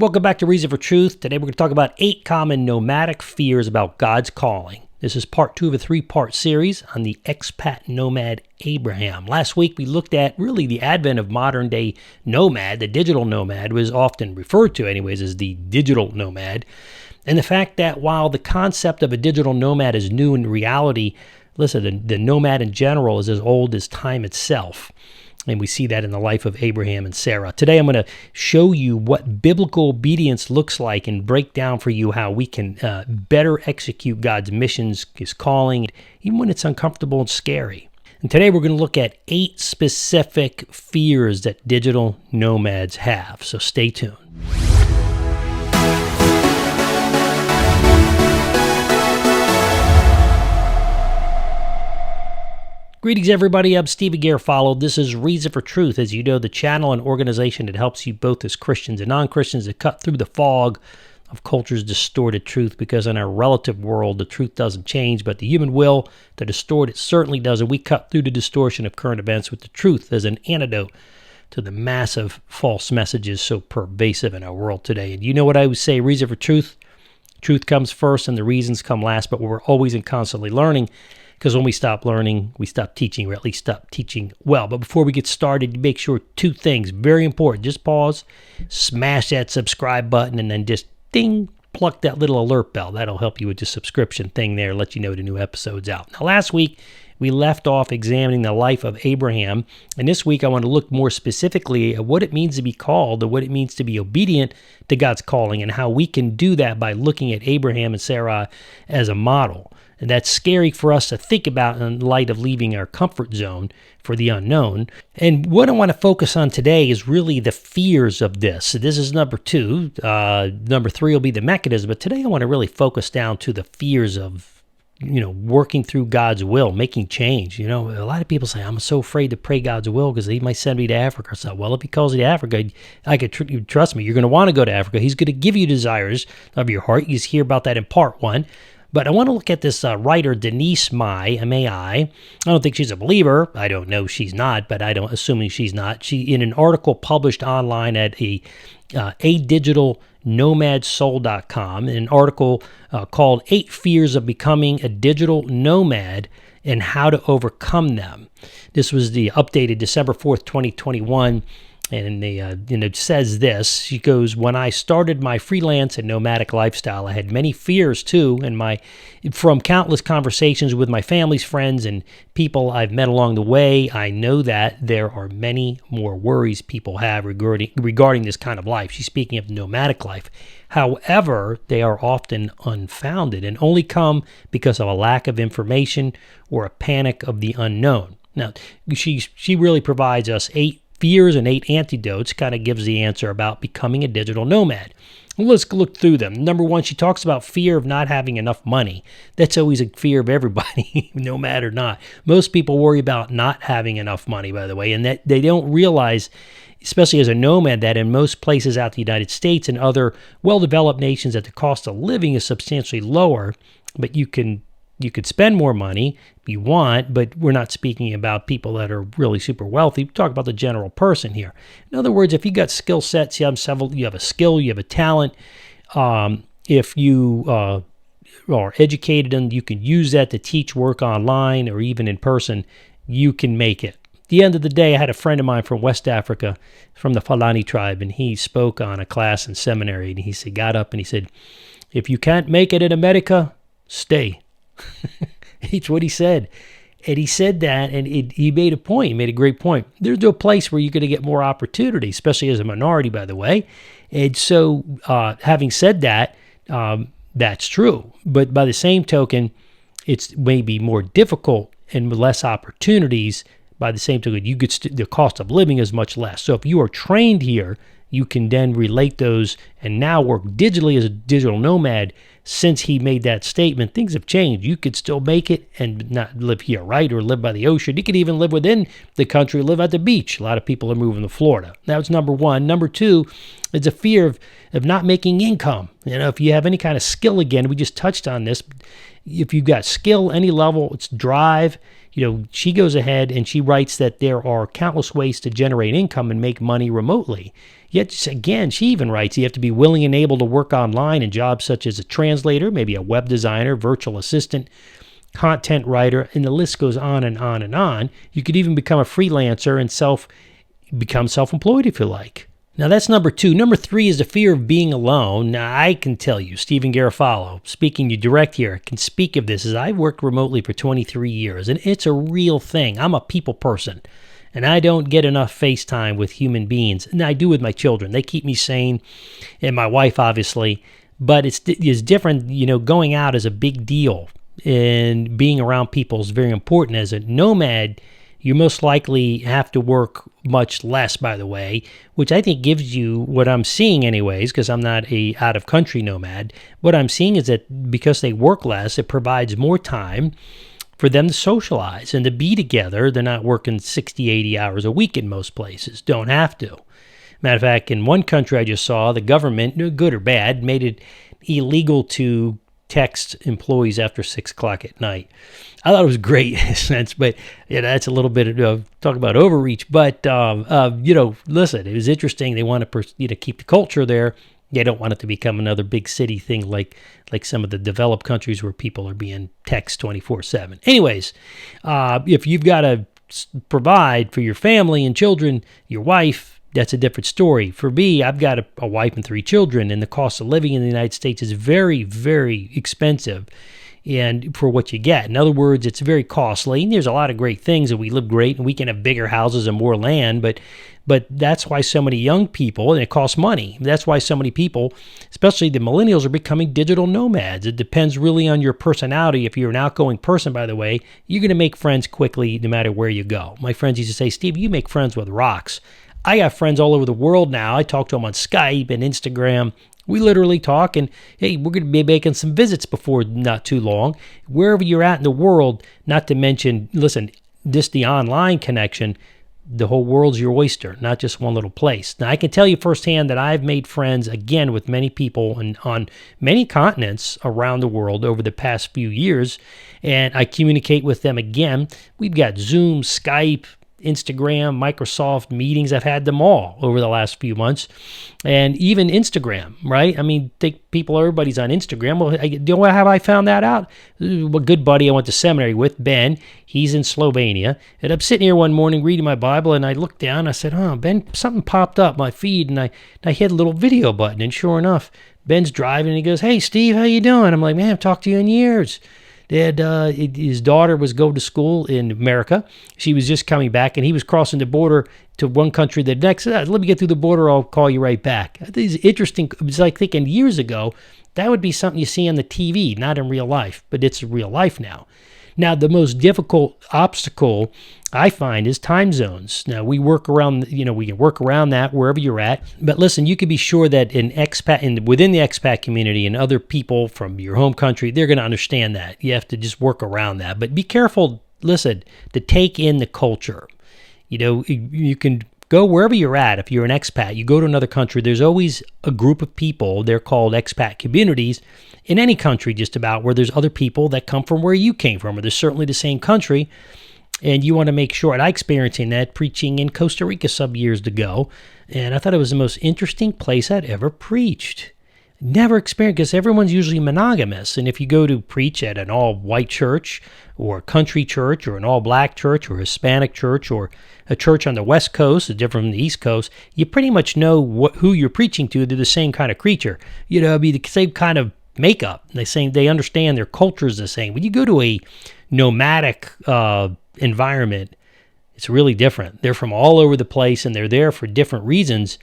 Welcome back to Reason for Truth. Today we're going to talk about 8 common nomadic fears about God's calling. This is part 2 of a 3-part series on the expat nomad Abraham. Last week we looked at really the advent of modern day nomad. The digital nomad was often referred to anyways as the digital nomad. And the fact that while the concept of a digital nomad is new in reality, listen, the nomad in general is as old as time itself. And we see that in the life of Abraham and Sarah. Today I'm going to show you what biblical obedience looks like and break down for you how we can better execute God's missions, His calling, even when it's uncomfortable and scary. And today we're going to look at 8 specific fears that digital nomads have. So stay tuned. Greetings, everybody. I'm Stephen Garofalo. This is Reason for Truth. As you know, the channel and organization that helps you both as Christians and non-Christians to cut through the fog of culture's distorted truth, because in our relative world, the truth doesn't change, but the human will to distort it certainly does, and we cut through the distortion of current events with the truth as an antidote to the massive false messages so pervasive in our world today. And you know what I would say, Reason for Truth? Truth comes first and the reasons come last, but we're always and constantly learning. Because when we stop learning, we stop teaching, or at least stop teaching well. But before we get started, make sure 2 things, very important. Just pause, smash that subscribe button, and then just ding, pluck that little alert bell. That'll help you with the subscription thing there, let you know the new episode's out. Now, last week, we left off examining the life of Abraham. And this week, I want to look more specifically at what it means to be called, or what it means to be obedient to God's calling, and how we can do that by looking at Abraham and Sarah as a model. And that's scary for us to think about in light of leaving our comfort zone for the unknown. And what I want to focus on today is really the fears of this. So this is number 2. Number 3 will be the mechanism. But today I want to really focus down to the fears of, working through God's will, making change. A lot of people say, I'm so afraid to pray God's will because He might send me to Africa. So, well, if He calls you to Africa, I could trust me, you're going to want to go to Africa. He's going to give you desires of your heart. You just hear about that in part 1. But I want to look at this writer, Denise Mai, M-A-I. I don't think she's a believer. I don't know she's not, but assuming she's not. She, in an article published online at adigitalnomadsoul.com, an article called 8 Fears of Becoming a Digital Nomad and How to Overcome Them. This was the updated December 4th, 2021. And it says this. She goes, when I started my freelance and nomadic lifestyle, I had many fears too, and from countless conversations with my family's friends and people I've met along the way, I know that there are many more worries people have regarding this kind of life. She's speaking of nomadic life. However, they are often unfounded and only come because of a lack of information or a panic of the unknown. Now, she really provides us 8 fears and 8 antidotes, kind of gives the answer about becoming a digital nomad. Well, let's look through them. Number 1, she talks about fear of not having enough money. That's always a fear of everybody, no matter not. Most people worry about not having enough money, by the way, and that they don't realize, especially as a nomad, that in most places out the United States and other well-developed nations that the cost of living is substantially lower, but you could spend more money if you want, but we're not speaking about people that are really super wealthy. We talk about the general person here. In other words, if you got skill sets, you have a skill, you have a talent. If you are educated and you can use that to teach, work online, or even in person, you can make it. At the end of the day, I had a friend of mine from West Africa, from the Fulani tribe, and he spoke on a class in seminary, and he got up and he said, if you can't make it in America, stay. It's what he said. And he said that, and he made a point. He made a great point. There's no place where you're going to get more opportunity, especially as a minority, by the way. And so, having said that, that's true. But by the same token, it's maybe more difficult and less opportunities. By the same token, the cost of living is much less. So if you are trained here, you can then relate those and now work digitally as a digital nomad. Since he made that statement, things have changed. You could still make it and not live here, right? Or live by the ocean. You could even live within the country, live at the beach. A lot of people are moving to Florida. That's number 1. Number 2, It's a fear of not making income. If you have any kind of skill, again, we just touched on this. If you've got skill, any level, it's drive. She goes ahead and she writes that there are countless ways to generate income and make money remotely. Yet, again, she even writes you have to be willing and able to work online in jobs such as a translator, maybe a web designer, virtual assistant, content writer, and the list goes on and on and on. You could even become a freelancer and become self-employed if you like. Now, that's number 2. Number 3 is the fear of being alone. Now, I can tell you, Stephen Garofalo, speaking you direct here, can speak of this as I've worked remotely for 23 years, and it's a real thing. I'm a people person, and I don't get enough FaceTime with human beings, and I do with my children. They keep me sane, and my wife, obviously, but it's different. Going out is a big deal, and being around people is very important. As a nomad, you most likely have to work much less, by the way, which I think gives you what I'm seeing anyways, because I'm not a out-of-country nomad. What I'm seeing is that because they work less, it provides more time for them to socialize and to be together. They're not working 60, 80 hours a week in most places. Don't have to. Matter of fact, in one country I just saw, the government, good or bad, made it illegal to text employees after 6 o'clock at night. I thought it was great in a sense, but that's a little bit of talk about overreach. But listen, it was interesting. They want to keep the culture there. They don't want it to become another big city thing like some of the developed countries where people are being text 24/7. Anyways, if you've got to provide for your family and children, your wife, that's a different story. For me, I've got a wife and 3 children, and the cost of living in the United States is very, very expensive. And for what you get. In other words, it's very costly. And there's a lot of great things, and we live great, and we can have bigger houses and more land. But that's why so many young people, and it costs money. That's why so many people, especially the millennials, are becoming digital nomads. It depends really on your personality. If you're an outgoing person, by the way, you're going to make friends quickly no matter where you go. My friends used to say, Steve, you make friends with rocks. I got friends all over the world now. I talk to them on Skype and Instagram. We literally talk, and hey, we're going to be making some visits before not too long. Wherever you're at in the world, not to mention, listen, just the online connection, the whole world's your oyster, not just one little place. Now, I can tell you firsthand that I've made friends, again, with many people on many continents around the world over the past few years, and I communicate with them again. We've got Zoom, Skype, Instagram, Microsoft meetings. I've had them all over the last few months, and even Instagram, right? I mean, everybody's on Instagram. Well, how have I found that out? A good buddy I went to seminary with, Ben, he's in Slovenia, and I'm sitting here one morning reading my Bible, and I looked down, I said, Ben, something popped up my feed, and I hit a little video button, and sure enough, Ben's driving, and he goes, hey, Steve, how you doing? I'm like, man, I've talked to you in years. His daughter was going to school in America. She was just coming back, and he was crossing the border to one country to the next. Let me get through the border. I'll call you right back. I think it's interesting. It was like thinking years ago, that would be something you see on the TV, not in real life, but it's real life now. Now, the most difficult obstacle I find is time zones. Now, we work around, we can work around that wherever you're at. But listen, you can be sure that within the expat community and other people from your home country, they're going to understand that. You have to just work around that. But be careful, listen, to take in the culture. You can go wherever you're at. If you're an expat, you go to another country, there's always a group of people, they're called expat communities, in any country just about, where there's other people that come from where you came from, or they're certainly the same country, and you want to make sure. And I experienced that preaching in Costa Rica some years ago, and I thought it was the most interesting place I'd ever preached. Never experienced, because everyone's usually monogamous, and if you go to preach at an all-white church, or a country church, or an all-black church, or a Hispanic church, or a church on the West Coast, different from the East Coast, you pretty much know who you're preaching to. They're the same kind of creature. It'd be the same kind of makeup. They understand their culture is the same. When you go to a nomadic environment, it's really different. They're from all over the place, and they're there for different reasons.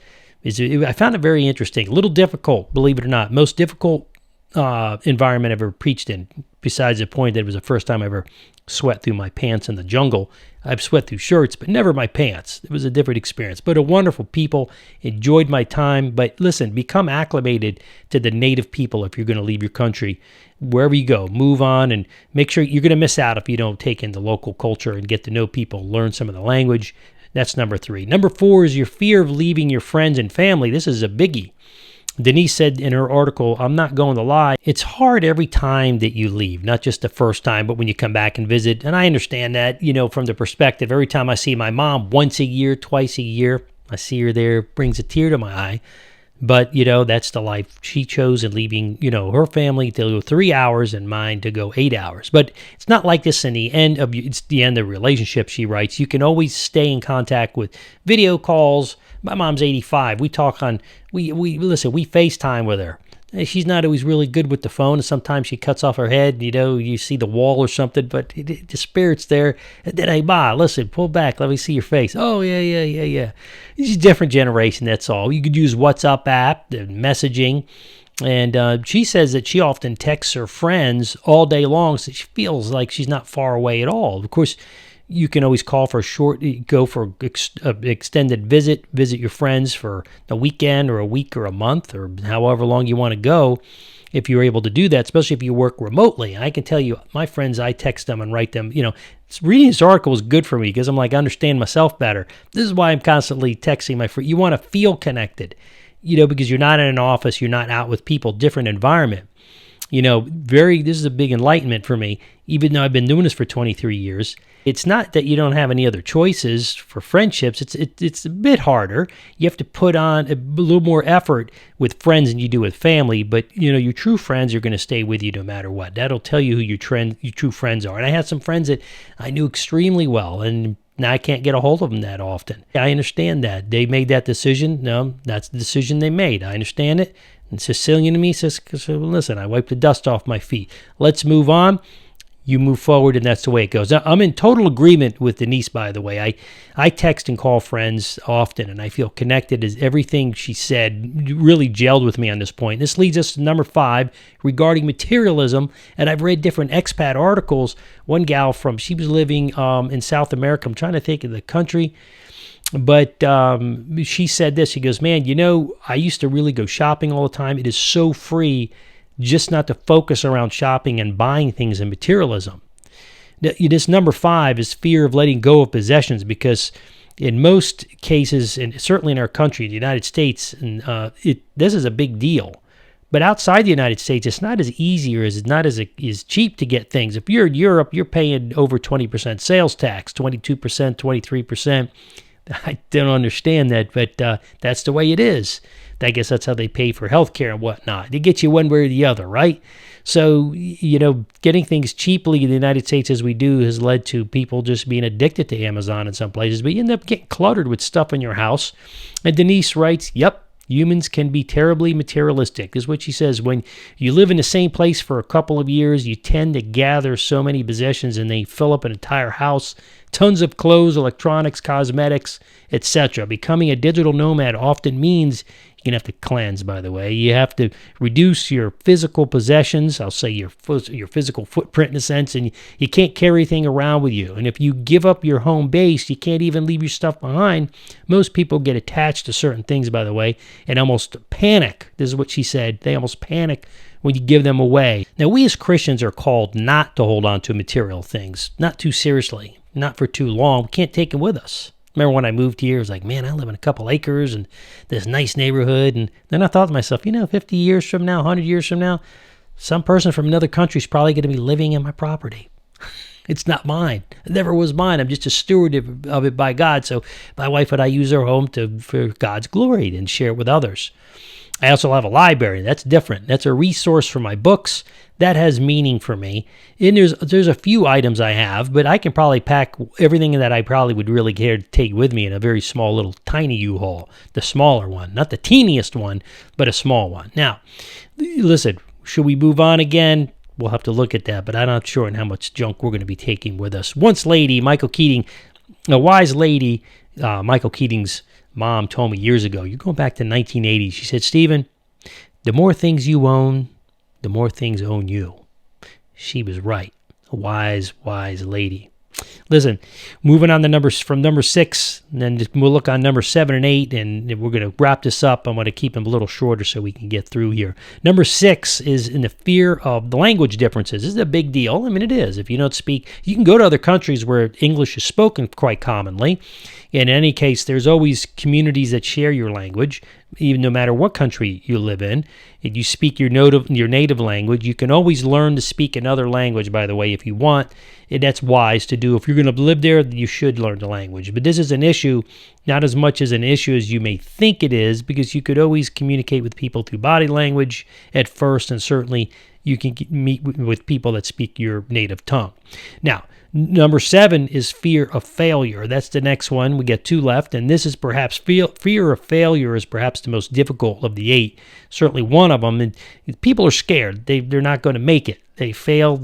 I found it very interesting. A little difficult, believe it or not. Most difficult environment I've ever preached in, besides the point that it was the first time I ever sweat through my pants in the jungle. I've sweat through shirts, but never my pants. It was a different experience, but a wonderful people. Enjoyed my time. But listen, become acclimated to the native people if you're going to leave your country. Wherever you go, move on, and make sure you're going to miss out if you don't take in the local culture and get to know people, learn some of the language. That's number 3. Number 4 is your fear of leaving your friends and family. This is a biggie. Denise said in her article, I'm not going to lie, it's hard every time that you leave, not just the first time, but when you come back and visit. And I understand that, from the perspective, every time I see my mom once a year, twice a year, I see her there, brings a tear to my eye. But, that's the life she chose in leaving, her family to go 3 hours and mine to go 8 hours. But it's not like this it's the end of the relationship, she writes. You can always stay in contact with video calls. My mom's 85. We talk we FaceTime with her. She's not always really good with the phone, and sometimes she cuts off her head, you see the wall or something, but the spirit's there. And then, hey, Ma, listen, pull back, let me see your face. Oh, yeah. It's a different generation, that's all. You could use WhatsApp app, the messaging, and she says that she often texts her friends all day long, so she feels like she's not far away at all. Of course, you can always call for go for extended visit your friends for a weekend or a week or a month or however long you want to go if you're able to do that, especially if you work remotely. I can tell you, my friends, I text them and write them, reading this article is good for me because I'm like, I understand myself better. This is why I'm constantly texting my friends. You want to feel connected, because you're not in an office, you're not out with people, different environment. This is a big enlightenment for me, even though I've been doing this for 23 years. It's not that you don't have any other choices for friendships. It's a bit harder. You have to put on a little more effort with friends than you do with family, but your true friends are going to stay with you no matter what. That'll tell you who your true friends are. And I had some friends that I knew extremely well, and now I can't get a hold of them that often. I understand that. They made that decision. No, that's the decision they made. I understand it. And Sicilian to me says, listen, I wiped the dust off my feet. Let's move on. You move forward, and that's the way it goes. I'm in total agreement with Denise, by the way. I text and call friends often, and I feel connected as everything she said really gelled with me on this point. This leads us to number 5 regarding materialism, and I've read different expat articles. One gal she was living in South America. I'm trying to think of the country. But she said this. She goes, man, I used to really go shopping all the time. It is so free just not to focus around shopping and buying things and materialism. This number 5 is fear of letting go of possessions, because in most cases, and certainly in our country, the United States, and this is a big deal. But outside the United States, it's not as easy or it's not as cheap to get things. If you're in Europe, you're paying over 20% sales tax, 22%, 23%. I don't understand that, but that's the way it is. I guess that's how they pay for healthcare and whatnot. They get you one way or the other, right? So, getting things cheaply in the United States as we do has led to people just being addicted to Amazon in some places, but you end up getting cluttered with stuff in your house. And Denise writes, yep, humans can be terribly materialistic. This is what she says. When you live in the same place for a couple of years, you tend to gather so many possessions and they fill up an entire house. Tons of clothes, electronics, cosmetics, etc. Becoming a digital nomad often means you're going to have to cleanse, by the way. You have to reduce your physical possessions, I'll say your physical footprint in a sense, and you can't carry anything around with you. And if you give up your home base, you can't even leave your stuff behind. Most people get attached to certain things, by the way, and almost panic. This is what she said. They almost panic when you give them away. Now, we as Christians are called not to hold on to material things, not too seriously, not for too long. We can't take them with us. Remember when I moved here, I was like, man, I live in a couple acres and this nice neighborhood. And then I thought to myself, 50 years from now, 100 years from now, some person from another country is probably going to be living in my property. It's not mine. It never was mine. I'm just a steward of it by God. So my wife and I use our home for God's glory and share it with others. I also have a library. That's different. That's a resource for my books. That has meaning for me. And there's a few items I have, but I can probably pack everything that I probably would really care to take with me in a very small little tiny U-Haul, the smaller one, not the teeniest one, but a small one. Now, listen, should we move on again? We'll have to look at that, but I'm not sure on how much junk we're going to be taking with us. Once lady, Michael Keating, a wise lady, Michael Keating's mom told me years ago, you're going back to 1980, she said, Stephen, the more things you own, the more things own you. She was right. A wise, wise lady. Listen, moving on to numbers from number 6, and then we'll look on number 7 and 8, and we're going to wrap this up. I want to keep them a little shorter so we can get through here. Number 6 is in the fear of the language differences. This is a big deal. I mean, it is. If you don't speak, you can go to other countries where English is spoken quite commonly. In any case, there's always communities that share your language, even no matter what country you live in. If you speak your native language, you can always learn to speak another language, by the way, if you want. And that's wise to do. If you're going to live there, you should learn the language. But this is an issue, not as much as an issue as you may think it is, because you could always communicate with people through body language at first, and certainly you can meet with people that speak your native tongue. Now, number 7 is fear of failure. That's the next one. We got 2 left, and this is perhaps fear of failure is perhaps the most difficult of the 8. Certainly one of them. And people are scared. They're not going to make it. They failed.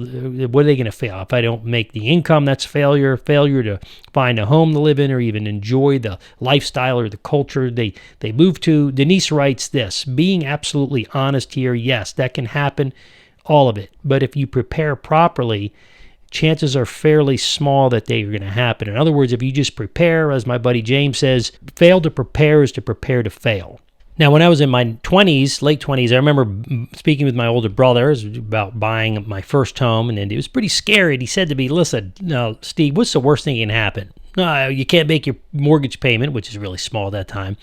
What are they going to fail? If I don't make the income, that's failure. Failure to find a home to live in or even enjoy the lifestyle or the culture they move to. Denise writes this, being absolutely honest here, yes, that can happen, all of it. But if you prepare properly, chances are fairly small that they are going to happen. In other words, if you just prepare, as my buddy James says, fail to prepare is to prepare to fail. Now, when I was in my 20s, late 20s, I remember speaking with my older brother about buying my first home, and it was pretty scary. And he said to me, listen, no, Steve, what's the worst thing that can happen? No, you can't make your mortgage payment, which is really small at that time.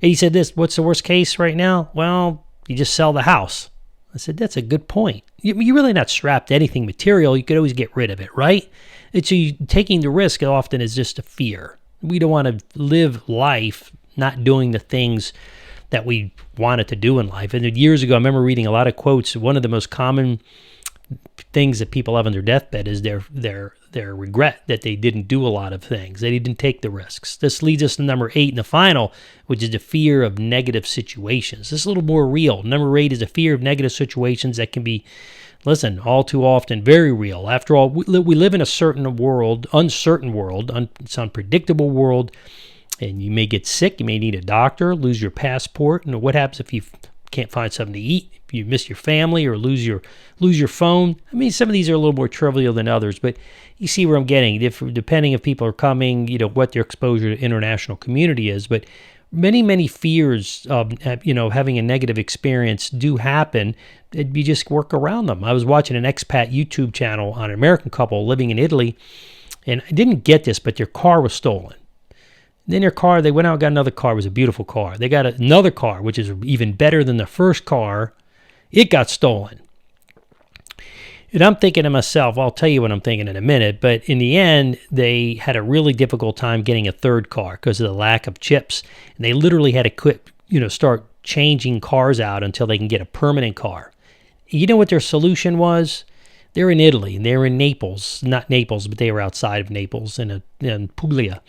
And he said this, what's the worst case right now? Well, you just sell the house. I said, that's a good point. You're really not strapped to anything material. You could always get rid of it, right? So taking the risk often is just a fear. We don't want to live life not doing the things that we wanted to do in life. And years ago, I remember reading a lot of quotes. One of the most common things that people have on their deathbed is their regret that they didn't do a lot of things. They didn't take the risks. This leads us to number 8 and the final, which is the fear of negative situations. This is a little more real. Number 8 is the fear of negative situations that can be, listen, all too often very real. After all, we live in a uncertain world, it's an unpredictable world, and you may get sick, you may need a doctor, lose your passport, and what happens if you can't find something to eat, if you miss your family or lose your phone? I mean, some of these are a little more trivial than others, but you see where I'm getting. Depending if people are coming, what their exposure to international community is, but many fears of having a negative experience do happen. You just work around them. I was watching an expat YouTube channel on an American couple living in Italy, and I didn't get this, but their car was stolen. Then their car, they went out and got another car. It was a beautiful car. They got another car, which is even better than the first car. It got stolen. And I'm thinking to myself, I'll tell you what I'm thinking in a minute, but in the end, they had a really difficult time getting a third car because of the lack of chips. And they literally had to quit, start changing cars out until they can get a permanent car. You know what their solution was? They're in Italy, and they're in Naples. Not Naples, but they were outside of Naples in Puglia.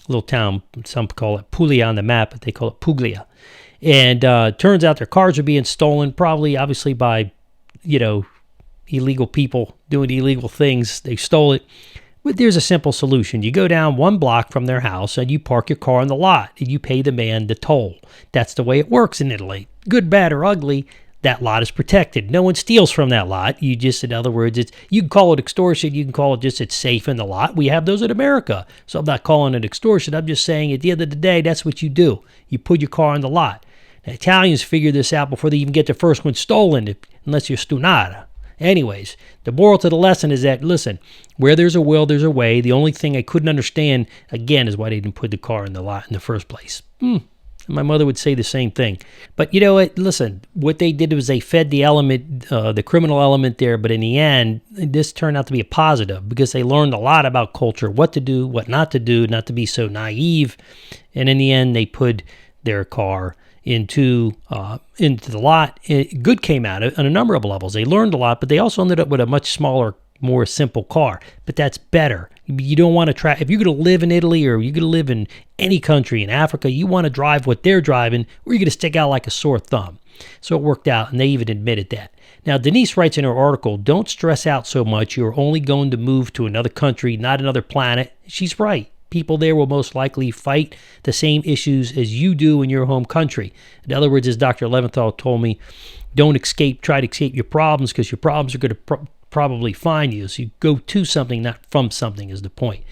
Little town, some call it Puglia on the map, but they call it Puglia. And turns out their cars are being stolen, probably obviously by, illegal people doing illegal things. They stole it. But there's a simple solution. You go down 1 block from their house and you park your car in the lot and you pay the man the toll. That's the way it works in Italy. Good, bad, or ugly, that lot is protected. No one steals from that lot. You just, in other words, you can call it extortion. You can call it just it's safe in the lot. We have those in America. So I'm not calling it extortion. I'm just saying at the end of the day, that's what you do. You put your car in the lot. The Italians figure this out before they even get their first one stolen, unless you're stunata. Anyways, the moral to the lesson is that, listen, where there's a will, there's a way. The only thing I couldn't understand, again, is why they didn't put the car in the lot in the first place. My mother would say the same thing. But you know what? Listen, what they did was they fed the element, the criminal element there. But in the end, this turned out to be a positive because they learned a lot about culture, what to do, what not to do, not to be so naive. And in the end, they put their car into the lot. Good came out of it on a number of levels. They learned a lot, but they also ended up with a much smaller, more simple car. But that's better. You don't want to try, if you're going to live in Italy or you're going to live in any country in Africa, you want to drive what they're driving, or you're going to stick out like a sore thumb. So it worked out, and they even admitted that. Now, Denise writes in her article, don't stress out so much. You're only going to move to another country, not another planet. She's right. People there will most likely fight the same issues as you do in your home country. In other words, as Dr. Leventhal told me, don't try to escape your problems, because your problems are going to probably find you. So you go to something, not from something, is the point.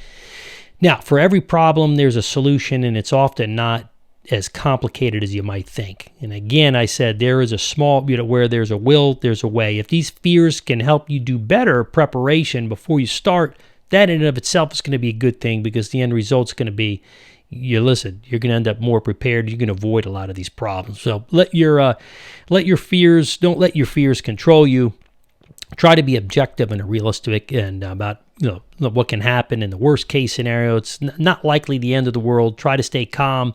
Now, for every problem, there's a solution, and it's often not as complicated as you might think. And again, I said there is a small, where there's a will, there's a way. If these fears can help you do better preparation before you start, that in and of itself is going to be a good thing, because the end result's going to be, you're going to end up more prepared. You can avoid a lot of these problems. So don't let your fears control you. Try to be objective and realistic and about what can happen in the worst case scenario. It's not likely the end of the world. Try to stay calm.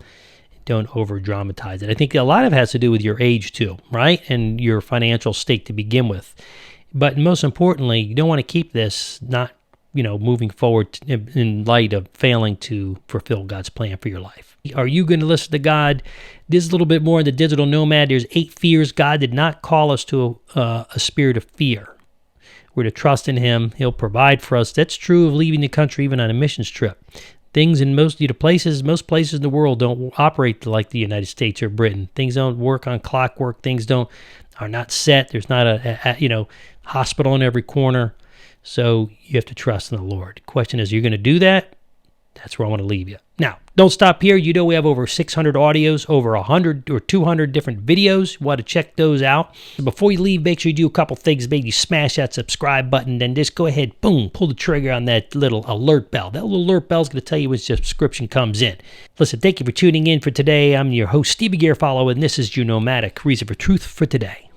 Don't over dramatize it. I think a lot of it has to do with your age too, right? And your financial state to begin with. But most importantly, you don't want to keep this not moving forward in light of failing to fulfill God's plan for your life. Are you going to listen to God? This is a little bit more in the digital nomad. There's 8 fears. God did not call us to a spirit of fear. We're to trust in Him. He'll provide for us. That's true of leaving the country, even on a missions trip. Things in most places in the world don't operate like the United States or Britain. Things don't work on clockwork. Things are not set. There's not a hospital in every corner. So you have to trust in the Lord. The question is, you're going to do that? That's where I want to leave you. Now, don't stop here. We have over 600 audios, over 100 or 200 different videos. You want to check those out. Before you leave, make sure you do a couple things. Maybe smash that subscribe button. Then just go ahead, boom, pull the trigger on that little alert bell. That little alert bell is going to tell you when subscription comes in. Listen, thank you for tuning in for today. I'm your host, Stevie Garofalo, and this is your Nomadic Reason for Truth for today.